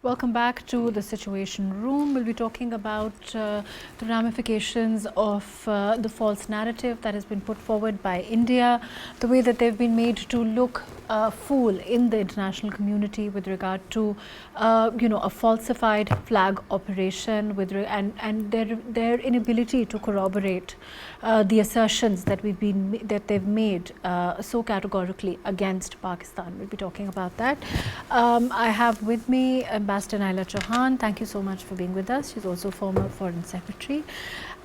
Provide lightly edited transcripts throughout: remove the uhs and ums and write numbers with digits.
Welcome back to the Situation Room. We'll be talking about the ramifications of the false narrative that has been put forward by India, the way that they've been made to look fool in the international community with regard to, a falsified flag operation, and their inability to corroborate the assertions that they've made so categorically against Pakistan. We'll be talking about that. I have with me Ambassador Naela Chohan. Thank you so much for being with us. She's also former Foreign Secretary.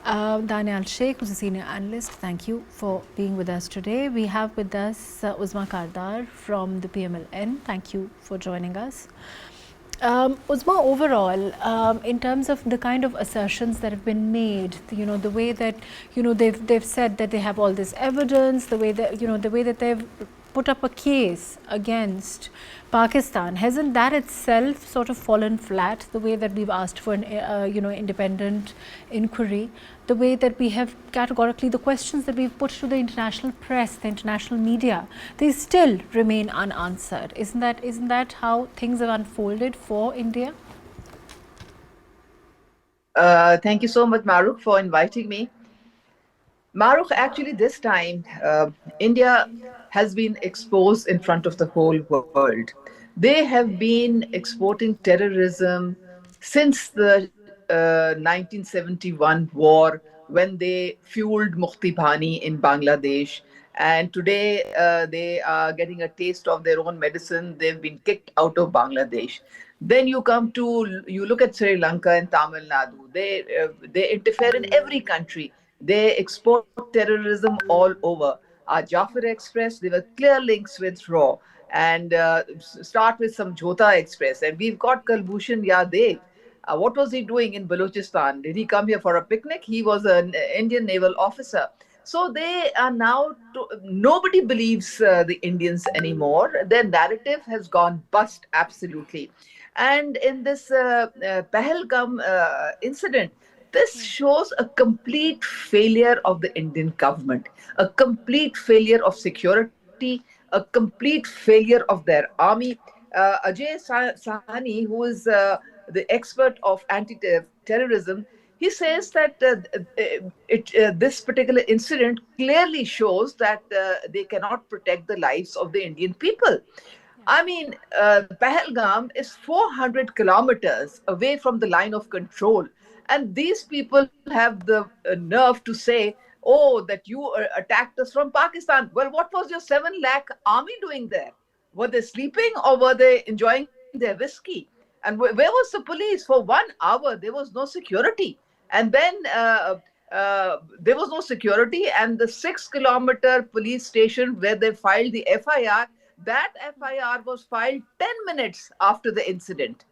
Daniyal Sheikh, who's a senior analyst. Thank you for being with us today. We have with us Uzma Kardar from the PML-N. Thank you for joining us. Uzma, overall, in terms of the kind of assertions that have been made, the way that they've said that they have all this evidence, the way that they've put up a case against Pakistan, hasn't that itself sort of fallen flat? The way that we've asked for an independent inquiry, the way that we have categorically the questions that we've put to the international press, the international media, they still remain unanswered. Isn't that how things have unfolded for India? Thank you so much, Mahrukh, for inviting me. Mahrukh, actually, this time, India has been exposed in front of the whole world. They have been exporting terrorism since the 1971 war, when they fueled Mukti Bhani in Bangladesh. And today they are getting a taste of their own medicine. They've been kicked out of Bangladesh. Then you look at Sri Lanka and Tamil Nadu. They interfere in every country. They export terrorism all over. Our Jafar Express, there were clear links with RAW. And start with some Jhota Express. And we've got Kalbhushan Yadav. What was he doing in Balochistan? Did he come here for a picnic? He was an Indian naval officer. So they are now, nobody believes the Indians anymore. Their narrative has gone bust, absolutely. And in this Pahalgam incident, this shows a complete failure of the Indian government, a complete failure of security, a complete failure of their army. Ajay Sahani, who is the expert of anti-terrorism, he says that this particular incident clearly shows that they cannot protect the lives of the Indian people. I mean, Pahalgam is 400 kilometers away from the line of control. And these people have the nerve to say, oh, that you attacked us from Pakistan. Well, what was your 7 lakh army doing there? Were they sleeping or were they enjoying their whiskey? And where was the police? For 1 hour, there was no security. And then there was no security. And the 6-kilometer police station where they filed the FIR, that FIR was filed 10 minutes after the incident.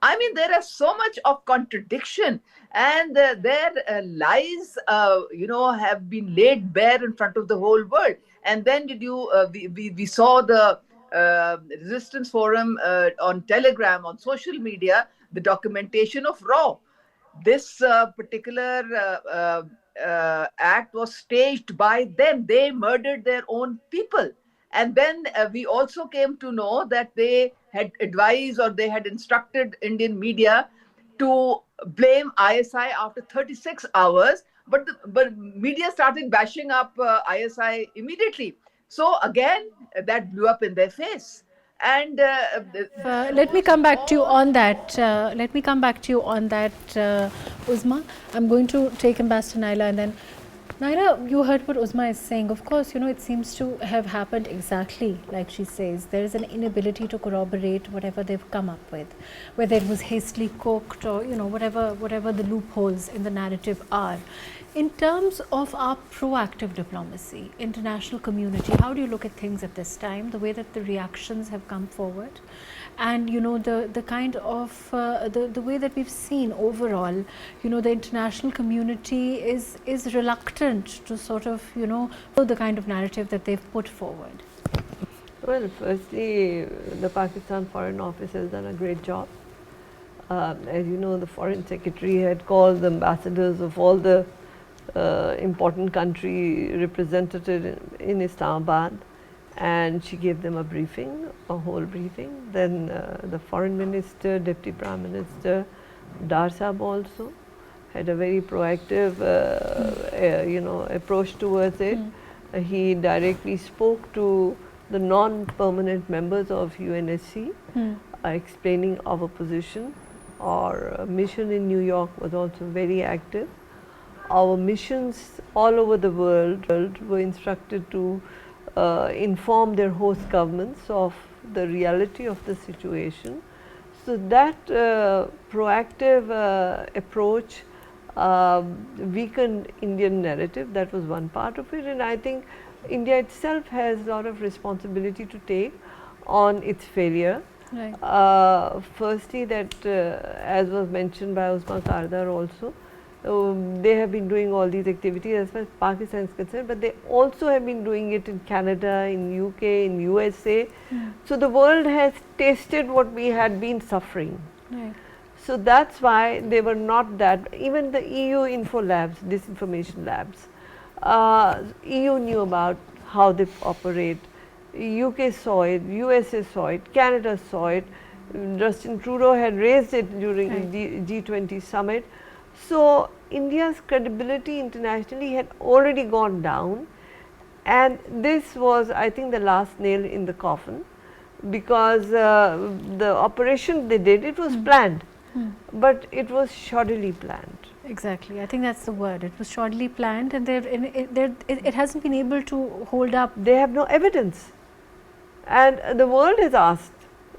I mean, there is so much of contradiction, and their lies, have been laid bare in front of the whole world. And then we saw the resistance forum on Telegram, on social media, the documentation of RAW. This particular act was staged by them. They murdered their own people. And then we also came to know that they had advised or they had instructed Indian media to blame ISI after 36 hours. But media started bashing up ISI immediately. So again, that blew up in their face. And Let me come back to you on that. Uzma. I'm going to take Ambassador Naila, and then Naila, you heard what Uzma is saying. Of course, it seems to have happened exactly like she says. There is an inability to corroborate whatever they've come up with, whether it was hastily cooked or whatever the loopholes in the narrative are. In terms of our proactive diplomacy, international community, how do you look at things at this time? The way that the reactions have come forward, and the kind of the way that we've seen overall, the international community is reluctant to sort of the kind of narrative that they've put forward. Well, firstly, the Pakistan Foreign Office has done a great job. As you know, the Foreign Secretary had called the ambassadors of all the important country represented in Islamabad, and she gave them a briefing, a whole briefing. Then the foreign minister, deputy prime minister, Dar Sahab also had a very proactive approach towards it. He directly spoke to the non-permanent members of UNSC, explaining our position. Our mission in New York was also very active. Our missions all over the world were instructed to inform their host governments of the reality of the situation. So that proactive approach weakened Indian narrative. That was one part of it, and I think India itself has a lot of responsibility to take on its failure. Right. Firstly, that as was mentioned by Uzma Kardar also, they have been doing all these activities as far as Pakistan is concerned, but they also have been doing it in Canada, in UK, in USA. So the world has tasted what we had been suffering. Right. So that's why they were not that. Even the EU info labs, disinformation labs, EU knew about how they operate. UK saw it, USA saw it, Canada saw it. Justin Trudeau had raised it during the G20 summit. So India's credibility internationally had already gone down, and this was, I think, the last nail in the coffin, because the operation they did, it was planned, but it was shoddily planned. Exactly, I think that's the word. It was shoddily planned, and it hasn't been able to hold up. They have no evidence, and the world has asked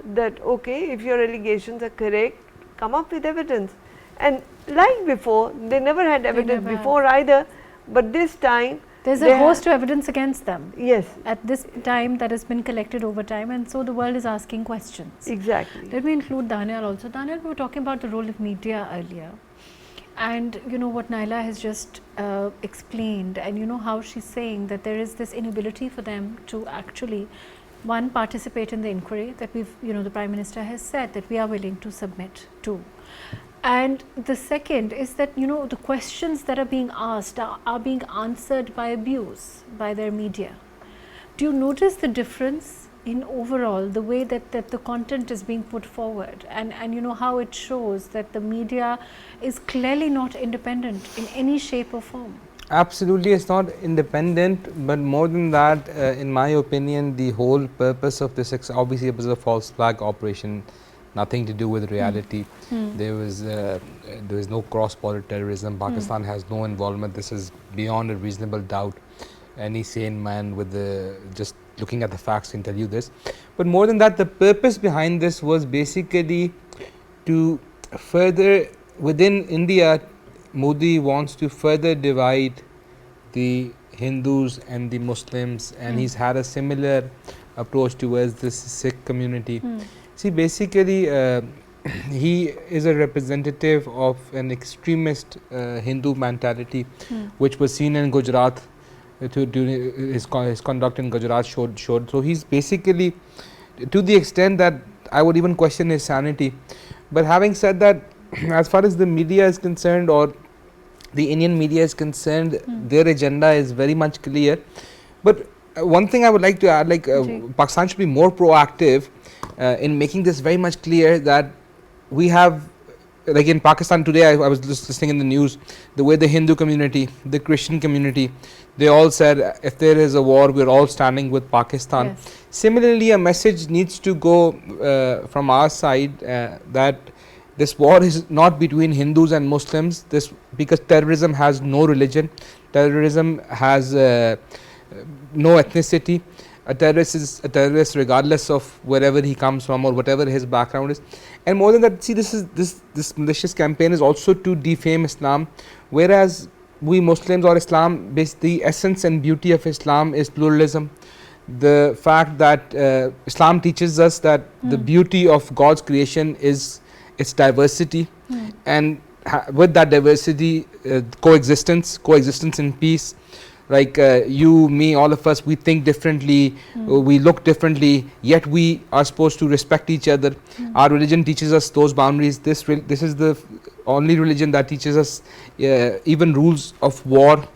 that, okay, if your allegations are correct, come up with evidence. And like before, they never had evidence before either, but this time there's a host of evidence against them. Yes. At this time, that has been collected over time, and so the world is asking questions. Exactly. Let me include Daniyal also. Daniyal, we were talking about the role of media earlier, and you know what Naela has just explained, and you know how she's saying that there is this inability for them to actually, one, participate in the inquiry that we've, the Prime Minister has said that we are willing to submit to. And the second is that, the questions that are being asked are being answered by abuse, by their media. Do you notice the difference in overall the way that the content is being put forward, and how it shows that the media is clearly not independent in any shape or form? Absolutely, it's not independent, but more than that, in my opinion, the whole purpose of this, obviously it was a false flag operation, nothing to do with reality. There was no cross-border terrorism. Pakistan has no involvement. This is beyond a reasonable doubt. Any sane man with just looking at the facts can tell you this. But more than that, the purpose behind this was basically to further, within India, Modi wants to further divide the Hindus and the Muslims, and he's had a similar approach towards this Sikh community. See, basically, he is a representative of an extremist Hindu mentality, which was seen in Gujarat. During his conduct in Gujarat showed. So he's basically, to the extent that I would even question his sanity. But having said that, as far as the media is concerned, or the Indian media is concerned, their agenda is very much clear. But one thing I would like to add, Pakistan should be more proactive in making this very much clear that we have, like in Pakistan today, I was just listening in the news, the way the Hindu community, the Christian community, they all said, if there is a war, we're all standing with Pakistan. Yes. Similarly, a message needs to go from our side that this war is not between Hindus and Muslims, because terrorism has no religion, terrorism has no ethnicity. A terrorist is a terrorist regardless of wherever he comes from or whatever his background is. And more than that, see, this malicious campaign is also to defame Islam, whereas we Muslims or Islam, the essence and beauty of Islam is pluralism. The fact that Islam teaches us that the beauty of God's creation is its diversity, and with that diversity, coexistence in peace. Like you, me, all of us, we think differently, we look differently, yet we are supposed to respect each other. Our religion teaches us those boundaries. This is the only religion that teaches us even rules of war,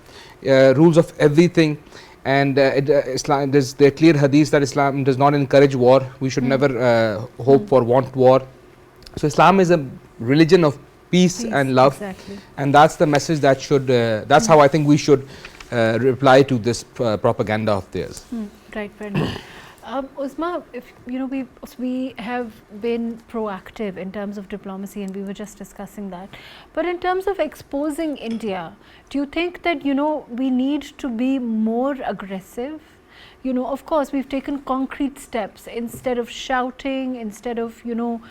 rules of everything. and Islam, there's the clear hadith that Islam does not encourage war. We should never hope for want war. So Islam is a religion of peace and love, exactly. and that's the message that should that's how I think we should reply to this propaganda of theirs. Right, fair enough. Uzma, if you know, we have been proactive in terms of diplomacy, and we were just discussing that. But in terms of exposing India, do you think that, you know, we need to be more aggressive? You know, of course, we've taken concrete steps instead of shouting, instead of, you know,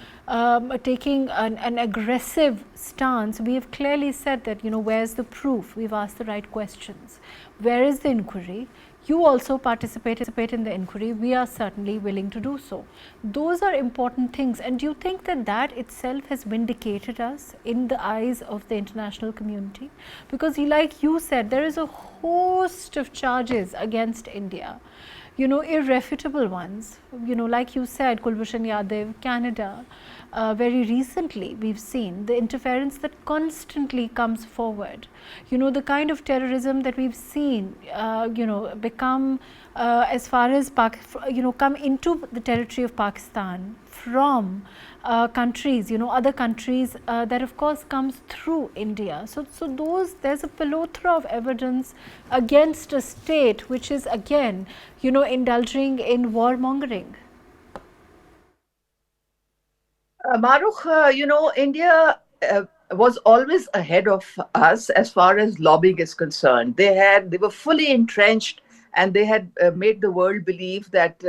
taking an aggressive stance. We have clearly said that, you know, where's the proof? We've asked the right questions. Where is the inquiry? You also participate in the inquiry. We are certainly willing to do so. Those are important things. And do you think that that itself has vindicated us in the eyes of the international community? Because like you said, there is a host of charges against India, you know, irrefutable ones. You know, like you said, Kulbhushan Yadav, Canada. Very recently, we've seen the interference that constantly comes forward. You know, the kind of terrorism that we've seen, you know, become as far as you know, come into the territory of Pakistan from countries, you know, other countries that of course comes through India. So there's a plethora of evidence against a state which is again, you know, indulging in warmongering. Mahrukh, you know, India was always ahead of us as far as lobbying is concerned. They were fully entrenched, and they had made the world believe that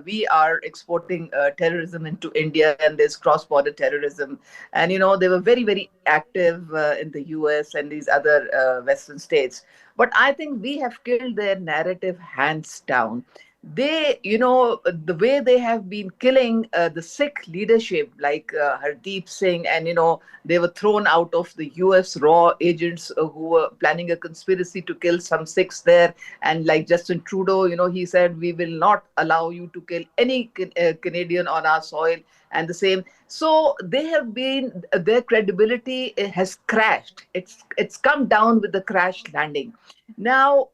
we are exporting terrorism into India, and there's cross-border terrorism. And you know, they were very, very active in the US and these other Western states. But I think we have killed their narrative hands down. They, you know, the way they have been killing the Sikh leadership, like Hardeep Singh, and, you know, they were thrown out of the US raw agents who were planning a conspiracy to kill some Sikhs there. And like Justin Trudeau, you know, he said, we will not allow you to kill any Canadian on our soil, and the same. So they have been, their credibility has crashed. It's come down with the crash landing. Now,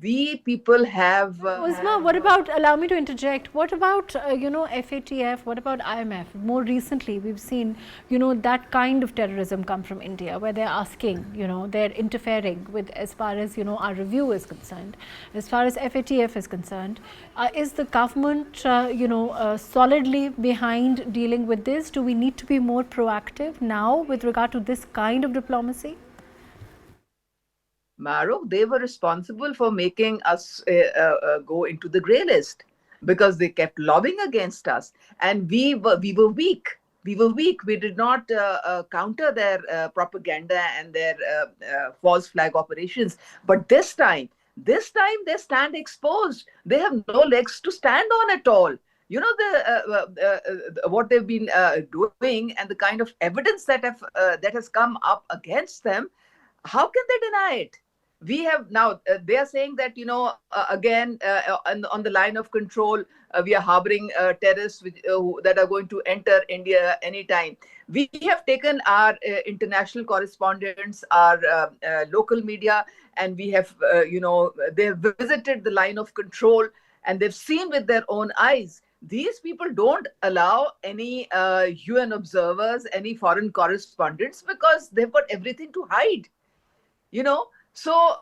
we people have Uzma, what about, allow me to interject, what about, you know, FATF, what about IMF? More recently, we've seen, you know, that kind of terrorism come from India, where they're asking, you know, they're interfering with, as far as, you know, our review is concerned, as far as FATF is concerned. Is the government, you know, solidly behind dealing with this? Do we need to be more proactive now with regard to this kind of diplomacy? Mahrukh, they were responsible for making us go into the grey list, because they kept lobbying against us, and we were weak. We were weak. We did not counter their propaganda and their false flag operations. But this time they stand exposed. They have no legs to stand on at all. You know, what they've been doing, and the kind of evidence that has come up against them. How can they deny it? We have now, they are saying that, you know, again, on the line of control, we are harboring terrorists that are going to enter India anytime. We have taken our international correspondents, our local media, and we have, you know, they have visited the line of control, and they've seen with their own eyes. These people don't allow any UN observers, any foreign correspondents, because they've got everything to hide. You know, so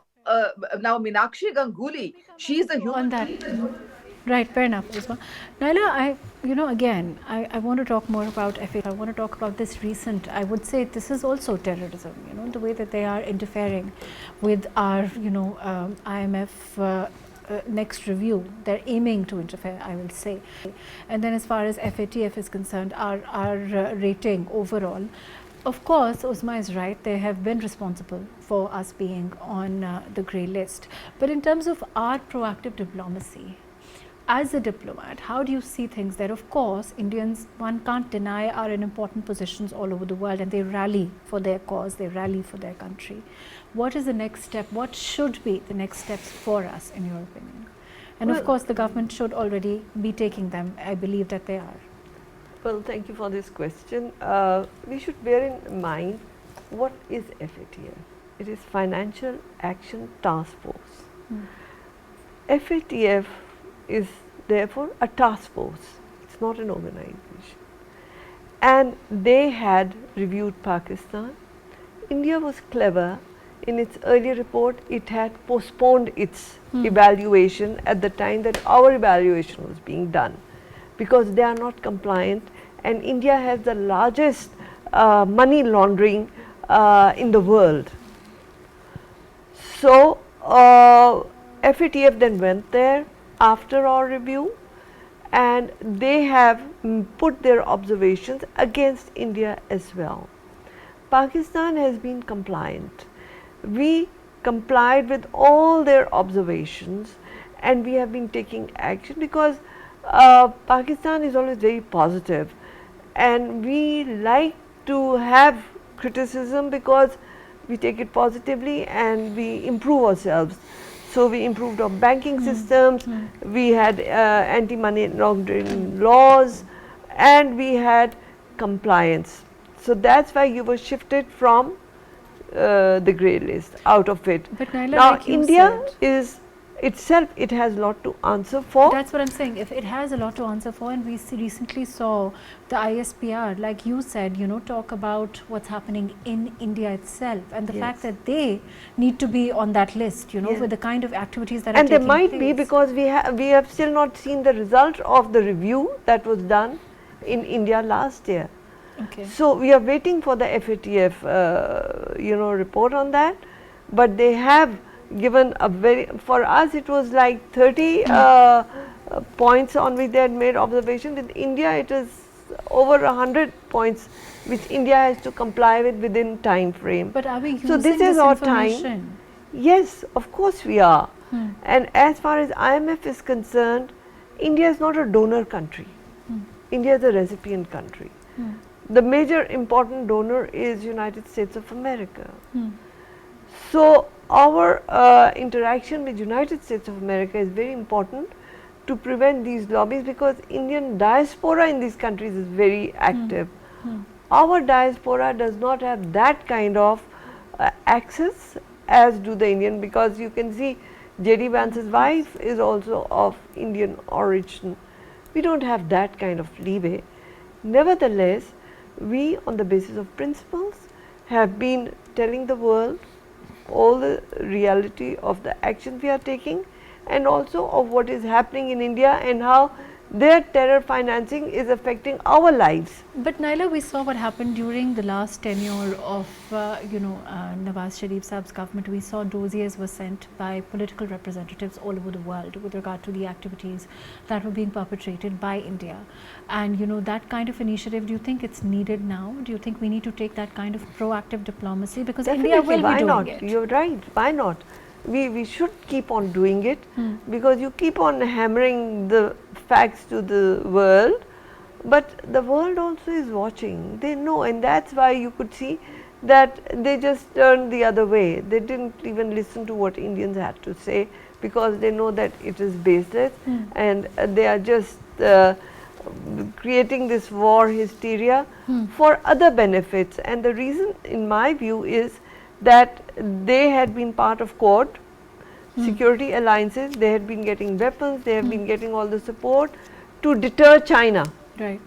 now Meenakshi Ganguly, she's a human On that. Right, fair enough, Uzma. Naela, you know, again, I want to talk more about FATF. I want to talk about this recent, I would say this is also terrorism, you know, the way that they are interfering with our, you know, IMF next review. They're aiming to interfere, I will say. And then as far as FATF is concerned, our rating overall, of course, Uzma is right, they have been responsible for us being on the grey list. But in terms of our proactive diplomacy, as a diplomat, how do you see things there? Of course, Indians, one can't deny, are in important positions all over the world, and they rally for their cause, they rally for their country. What is the next step? What should be the next steps for us, in your opinion? And well, of course, the government should already be taking them. I believe that they are. Well, thank you for this question. We should bear in mind, what is FATF? It is Financial Action Task Force. FATF is therefore a task force, it is not an organization, and they had reviewed Pakistan. India was clever. In its earlier report, it had postponed its evaluation at the time that our evaluation was being done, because they are not compliant, and India has the largest money laundering in the world. So, FATF then went there after our review, and they have put their observations against India as well. Pakistan has been compliant. We complied with all their observations, and we have been taking action because Pakistan is always very positive, and we like to have criticism because we take it positively and we improve ourselves. So, we improved our banking systems, we had anti-money laundering laws, and we had compliance. So, that is why you were shifted from the grey list, out of it. But Naela, now, like you India said, is itself, it has a lot to answer for. That's what I'm saying. If it has a lot to answer for, and we recently saw the ISPR, like you said, talk about what's happening in India itself, and the fact that they need to be on that list, with the kind of activities that are and taking there might place. be, because we have still not seen the result of the review that was done in India last year. Okay. So, we are waiting for the FATF report on that, but they have given a very, for us it was like 30 points on which they had made observation. With India it is over 100 points which India has to comply with within time frame. But are we using so this is our time. information? Yes, of course we are. And as far as IMF is concerned, India is not a donor country. India is a recipient country. The major important donor is United States of America. So, our interaction with United States of America is very important to prevent these lobbies, because Indian diaspora in these countries is very active. Our diaspora does not have that kind of access as do the Indian, because you can see J.D. Vance's wife is also of Indian origin. We do not have that kind of leeway. Nevertheless, we, on the basis of principles, have been telling the world all the reality of the actions we are taking, and also of what is happening in India and how their terror financing is affecting our lives. But Naela, we saw what happened during the last tenure of Nawaz Sharif Saab's government. We saw dossiers were sent by political representatives all over the world with regard to the activities that were being perpetrated by India. And that kind of initiative, do you think it's needed now? Do you think we need to take that kind of proactive diplomacy? Because Definitely, India will why be doing not? it. You're right, why not? We should keep on doing it, because you keep on hammering the facts to the world, but the world also is watching. They know, and that's why you could see that they just turned the other way. They didn't even listen to what Indians had to say, because they know that it is baseless, and they are just creating this war hysteria for other benefits. And the reason, in my view, is that they had been part of Quad, security alliances, they had been getting weapons, they have been getting all the support to deter China. Right.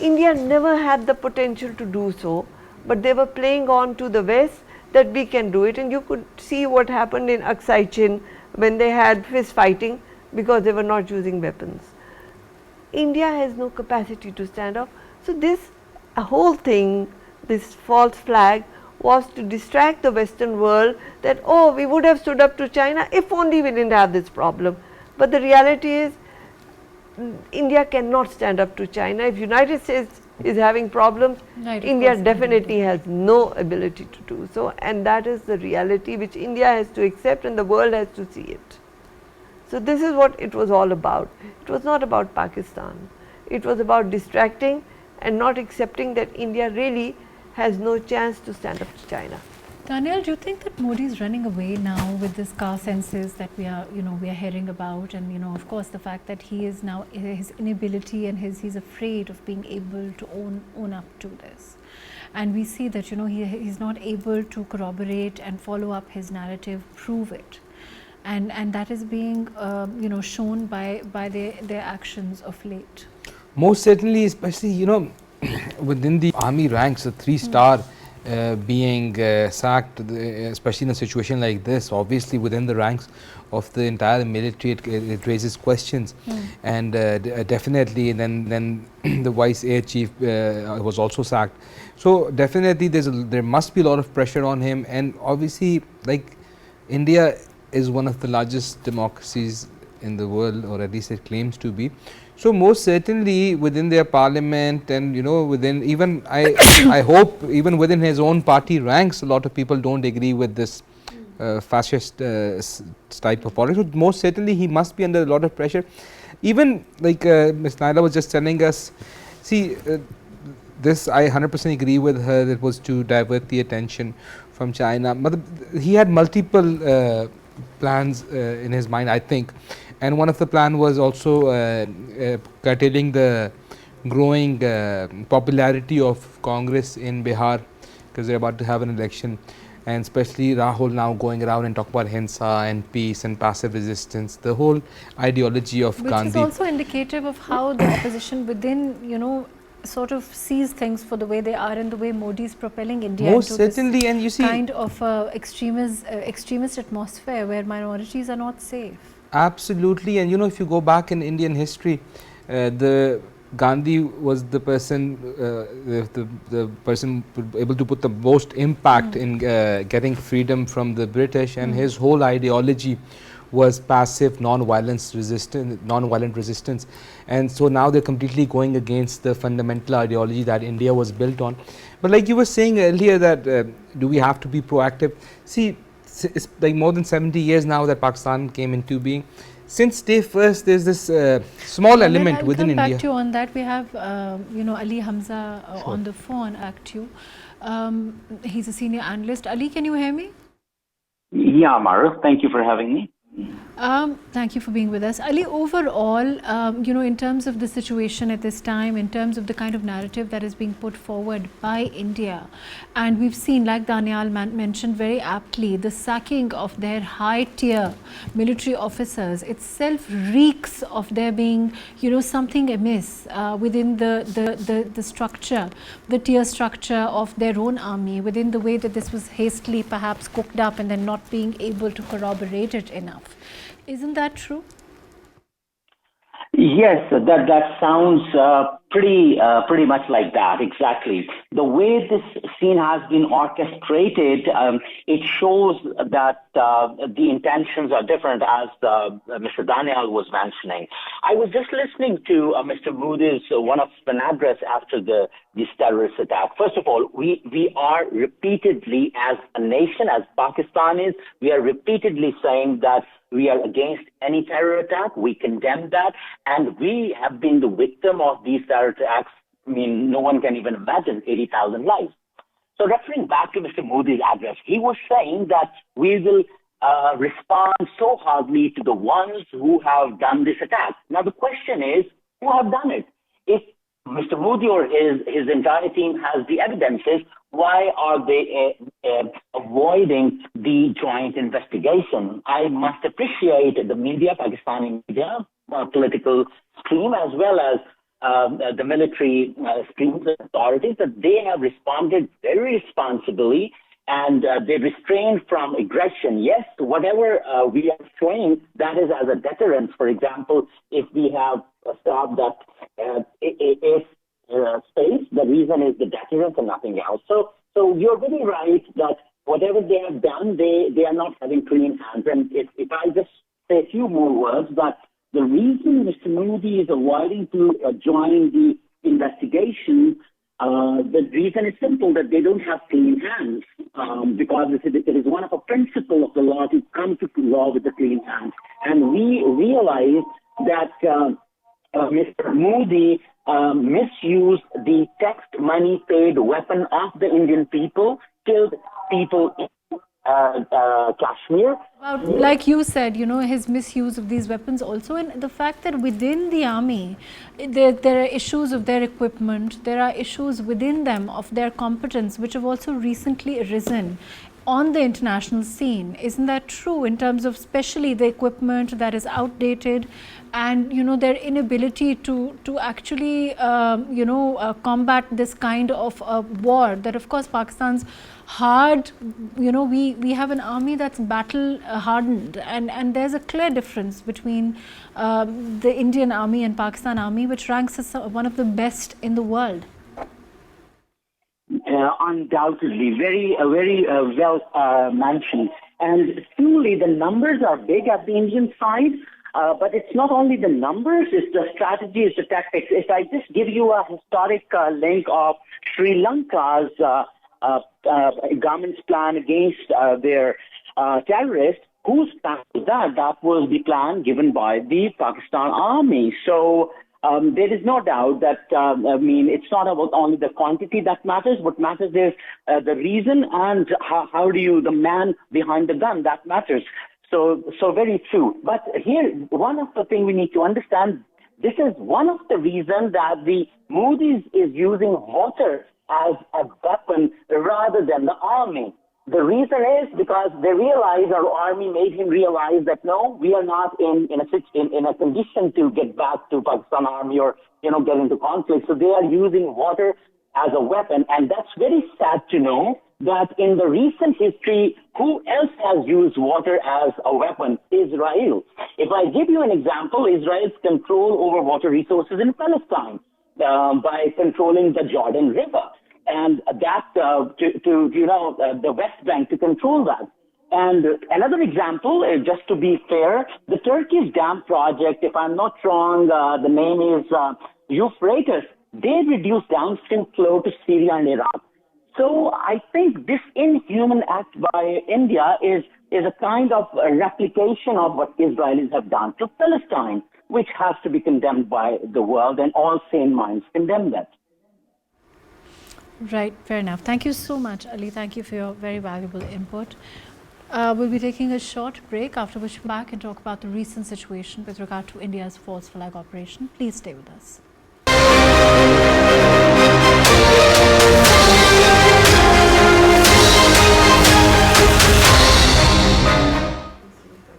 India never had the potential to do so, but they were playing on to the West that we can do it, and you could see what happened in Aksai Chin when they had fist fighting because they were not using weapons. India has no capacity to stand up. So, this whole thing, this false flag, was to distract the Western world that, oh, we would have stood up to China if only we did not have this problem. But the reality is, India cannot stand up to China. If United States is having problems, Right, India definitely has no ability to do so, and that is the reality which India has to accept and the world has to see it. So, this is what it was all about. It was not about Pakistan. It was about distracting and not accepting that India really has no chance to stand up to China. Daniyal, do you think that Modi is running away now with this car census that we are hearing about, and of course the fact that he is now, his inability and he's afraid of being able to own up to this, and we see that he's not able to corroborate and follow up his narrative, prove it. and that is being shown by their actions of late. Most certainly, especially within the army ranks, a 3-star being sacked, especially in a situation like this, obviously within the ranks of the entire military, it raises questions. And definitely then the vice air chief was also sacked. So definitely there must be a lot of pressure on him, and obviously, like, India is one of the largest democracies in the world, or at least it claims to be. So most certainly within their parliament, and within, even I hope even within his own party ranks, a lot of people don't agree with this fascist type of politics. So most certainly he must be under a lot of pressure. Even like Ms. Naela was just telling us, see, this I 100% agree with her, it was to divert the attention from China. But he had multiple plans in his mind, I think, and one of the plan was also curtailing the growing popularity of Congress in Bihar, because they're about to have an election, and especially Rahul now going around and talk about Hinsa and peace and passive resistance, the whole ideology of Gandhi. Which is also indicative of how the opposition within, sort of sees things for the way they are, and the way Modi is propelling India Most into certainly, this and you see, kind of extremist atmosphere where minorities are not safe. Absolutely, and if you go back in Indian history, the Gandhi was the person, the person able to put the most impact in getting freedom from the British, and his whole ideology was passive, non-violent resistance, and so now they're completely going against the fundamental ideology that India was built on. But like you were saying earlier, that do we have to be proactive? See, it's like more than 70 years now that Pakistan came into being. Since day first, there's this small element within India. I'll come back to you on that. We have Ali Hamza on the phone, Act2. He's a senior analyst. Ali, can you hear me? Yeah, Mahrukh, thank you for having me. Thank you for being with us. Ali, overall, in terms of the situation at this time, in terms of the kind of narrative that is being put forward by India, and we've seen, like Daniyal mentioned very aptly, the sacking of their high-tier military officers itself reeks of there being, something amiss within the structure, the tier structure of their own army, within the way that this was hastily perhaps cooked up and then not being able to corroborate it enough. Isn't that true? Yes, that sounds pretty much like that, exactly. The way this scene has been orchestrated, it shows that the intentions are different, as Mr. Daniyal was mentioning. I was just listening to Mr. Modi's one of an address after this terrorist attack. First of all, we are repeatedly, as a nation, as Pakistanis, we are repeatedly saying that we are against any terror attack. We condemn that. And we have been the victim of these terror attacks. I mean, no one can even imagine 80,000 lives. So referring back to Mr. Modi's address, he was saying that we will respond so hardly to the ones who have done this attack. Now, the question is, who have done it? If Mr. Modi or his entire team has the evidences, why are they avoiding the joint investigation? I must appreciate the media, Pakistani media, political stream, as well as the military streams and authorities, that they have responded very responsibly, and they refrain from aggression. Yes, whatever we are showing, that is as a deterrent. For example, if we have stopped that space, the reason is the deterrence and nothing else. So you're very right that whatever they have done, they are not having clean hands. And if I just say a few more words, that the reason Mr. Modi is avoiding to join the investigation, the reason is simple, that they don't have clean hands, because it is one of the principles of the law to come to law with the clean hands. And we realize that Mr. Modi misused the tax money paid weapon of the Indian people, killed people in Kashmir. Like you said, his misuse of these weapons also, and the fact that within the army, there are issues of their equipment, there are issues within them of their competence, which have also recently arisen on the international scene. Isn't that true, in terms of especially the equipment that is outdated, and their inability to actually combat this kind of war that of course Pakistan's hard, we have an army that's battle hardened, and there's a clear difference between the Indian army and Pakistan army, which ranks as one of the best in the world. Undoubtedly, very well mentioned. And truly, the numbers are big at the Indian side, but it's not only the numbers, it's the strategy, it's the tactics. If I just give you a historic link of Sri Lanka's government's plan against their terrorists, whose plan was that? That was the plan given by the Pakistan army. So there is no doubt that, it's not about only the quantity that matters. What matters is the reason, and how do you, the man behind the gun, that matters. So very true. But here, one of the things we need to understand, this is one of the reasons that the Moody's is using water as a weapon rather than the army. The reason is because they realize, our army made him realize that no, we are not in a condition to get back to Pakistan army or get into conflict. So they are using water as a weapon, and that's very sad to know that in the recent history, who else has used water as a weapon? Israel. If I give you an example, Israel's control over water resources in Palestine by controlling the Jordan River. And that the West Bank to control that. And another example, just to be fair, the Turkish dam project, if I'm not wrong, the name is Euphrates. They reduced downstream flow to Syria and Iraq. So I think this inhuman act by India is a kind of a replication of what Israelis have done to Palestine, which has to be condemned by the world, and all sane minds condemn that. Right, fair enough. Thank you so much, Ali. Thank you for your very valuable input. We'll be taking a short break, after which we'll come back and talk about the recent situation with regard to India's false flag operation. Please stay with us.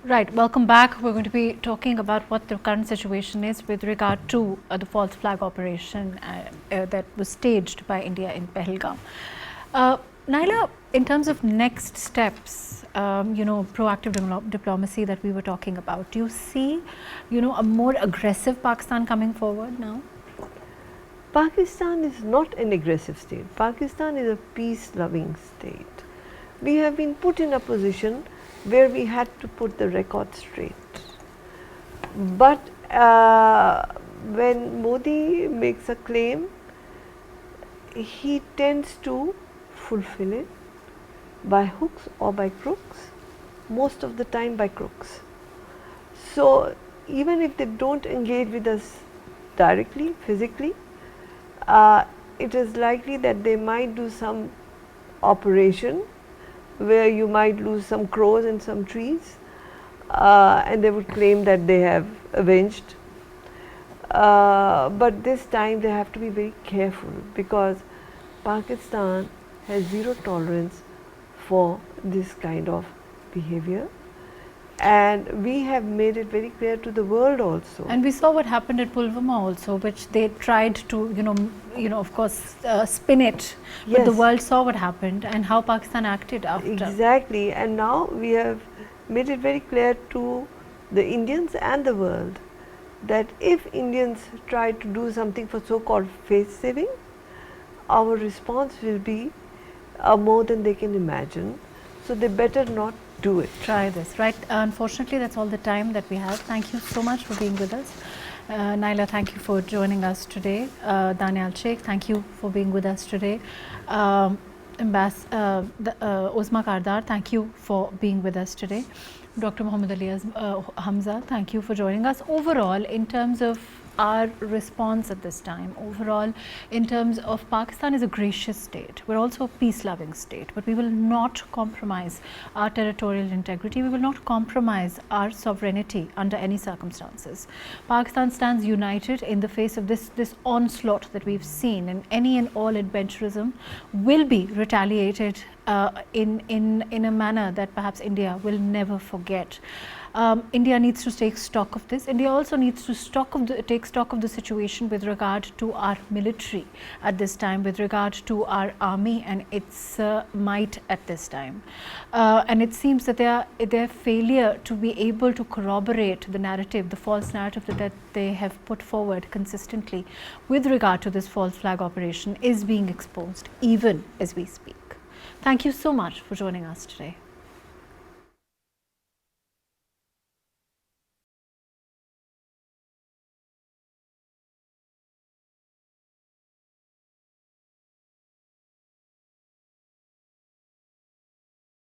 Right, welcome back. We're going to be talking about what the current situation is with regard to the false flag operation that was staged by India in Palagham. Naela, in terms of next steps, proactive diplomacy that we were talking about, do you see, a more aggressive Pakistan coming forward now? Pakistan is not an aggressive state. Pakistan is a peace-loving state. We have been put in a position where we had to put the record straight. But when Modi makes a claim, he tends to fulfill it by hooks or by crooks, most of the time by crooks. So even if they don't engage with us directly, physically, it is likely that they might do some operation where you might lose some crows and some trees, and they would claim that they have avenged. But this time they have to be very careful, because Pakistan has zero tolerance for this kind of behavior, and we have made it very clear to the world also. And we saw what happened at Pulwama also, which they tried to, of course, spin it. But Yes. the world saw what happened and how Pakistan acted after. Exactly, and now we have made it very clear to the Indians and the world that if Indians try to do something for so-called face saving, our response will be more than they can imagine. So they better not do it. Try this, right? Unfortunately, that's all the time that we have. Thank you so much for being with us. Naela, thank you for joining us today. Daniyal, Sheikh, thank you for being with us today. Uzma, Kardar, thank you for being with us today. Dr. Mohammad Hamza, thank you for joining us. Overall, in terms of our response at this time overall in terms of Pakistan is a gracious state. We're also a peace-loving state, but we will not compromise our territorial integrity. We will not compromise our sovereignty under any circumstances. Pakistan stands united in the face of this onslaught that we've seen, and any and all adventurism will be retaliated in a manner that perhaps India will never forget. India needs to take stock of this. India also needs to take stock of the situation with regard to our military at this time, with regard to our army and its might at this time. And it seems that their failure to be able to corroborate the narrative, the false narrative that they have put forward consistently with regard to this false flag operation is being exposed even as we speak. Thank you so much for joining us today.